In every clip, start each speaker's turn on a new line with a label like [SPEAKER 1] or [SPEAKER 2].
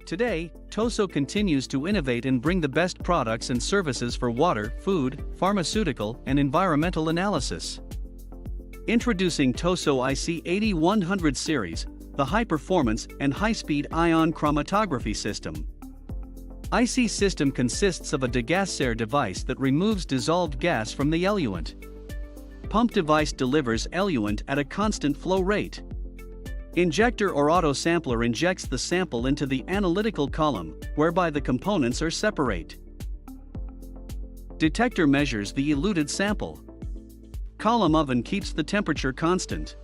[SPEAKER 1] Today, Tosoh continues to innovate and bring the best products and services for water, food, pharmaceutical, and environmental analysis. Introducing Tosoh IC8100 series, the high-performance and high-speed ion chromatography system. IC system consists of a degasser device that removes dissolved gas from the eluent. Pump device delivers eluent at a constant flow rate. Injector or auto-sampler injects the sample into the analytical column, whereby the components are separate. Detector measures the eluted sample. Column oven keeps the temperature constant.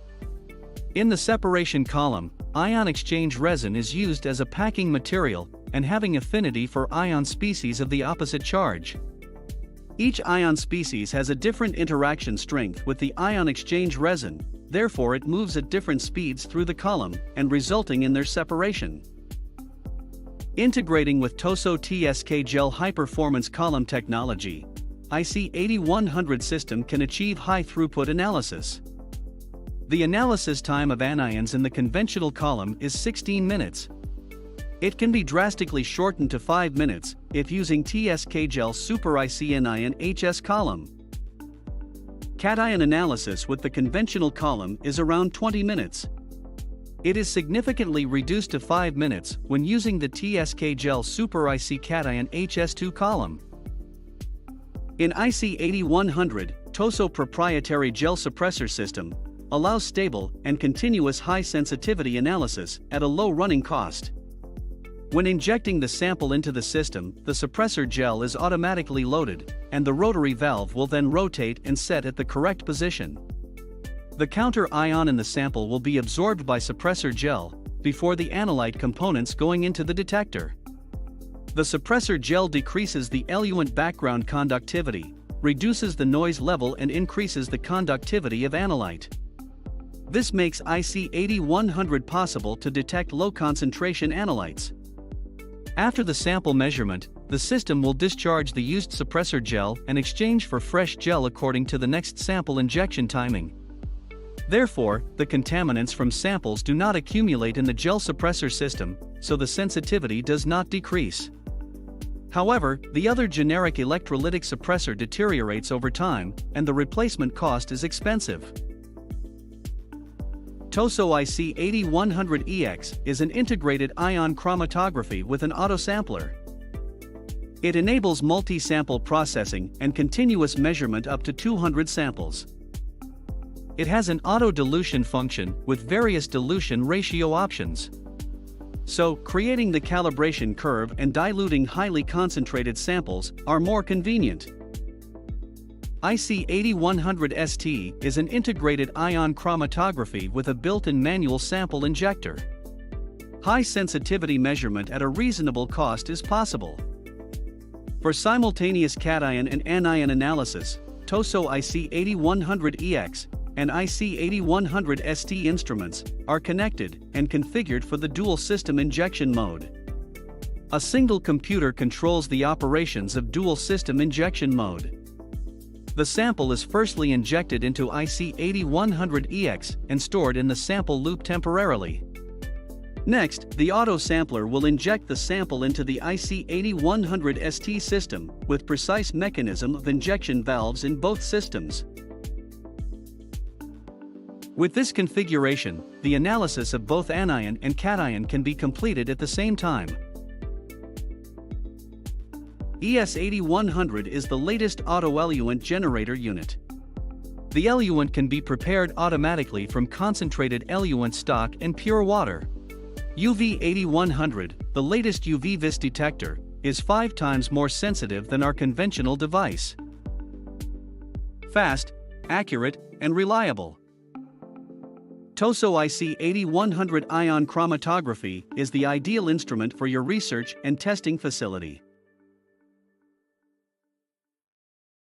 [SPEAKER 1] In the separation column, ion exchange resin is used as a packing material and having affinity for ion species of the opposite charge. Each ion species has a different interaction strength with the ion exchange resin, therefore it moves at different speeds through the column and resulting in their separation. Integrating with Tosoh TSKgel high-performance column technology, IC8100 system can achieve high-throughput analysis. The analysis time of anions in the conventional column is 16 minutes. It can be drastically shortened to 5 minutes if using TSKgel Super IC Anion HS column. Cation analysis with the conventional column is around 20 minutes. It is significantly reduced to 5 minutes when using the TSKgel Super IC Cation HS2 column. In IC8100, Tosoh proprietary gel suppressor system allows stable and continuous high sensitivity analysis at a low running cost. When injecting the sample into the system, the suppressor gel is automatically loaded, and the rotary valve will then rotate and set at the correct position. The counter ion in the sample will be absorbed by suppressor gel before the analyte components going into the detector. The suppressor gel decreases the eluent background conductivity, reduces the noise level and increases the conductivity of analyte. This makes IC8100 possible to detect low concentration analytes. After the sample measurement, the system will discharge the used suppressor gel and exchange for fresh gel according to the next sample injection timing. Therefore, the contaminants from samples do not accumulate in the gel suppressor system, so the sensitivity does not decrease. However, the other generic electrolytic suppressor deteriorates over time, and the replacement cost is expensive. Tosoh IC8100EX is an integrated ion chromatography with an auto-sampler. It enables multi-sample processing and continuous measurement up to 200 samples. It has an auto-dilution function with various dilution ratio options. So, creating the calibration curve and diluting highly concentrated samples are more convenient. IC8100ST is an integrated ion chromatography with a built-in manual sample injector. High sensitivity measurement at a reasonable cost is possible. For simultaneous cation and anion analysis, Tosoh IC8100EX and IC8100ST instruments are connected and configured for the dual system injection mode. A single computer controls the operations of dual system injection mode. The sample is firstly injected into IC8100EX and stored in the sample loop temporarily. Next, the auto-sampler will inject the sample into the IC8100ST system with precise mechanism of injection valves in both systems. With this configuration, the analysis of both anion and cation can be completed at the same time. ES8100 is the latest auto-eluent generator unit. The eluent can be prepared automatically from concentrated eluent stock and pure water. UV8100, the latest UV vis detector, is 5 times more sensitive than our conventional device. Fast, accurate, and reliable. Tosoh IC8100 ion chromatography is the ideal instrument for your research and testing facility.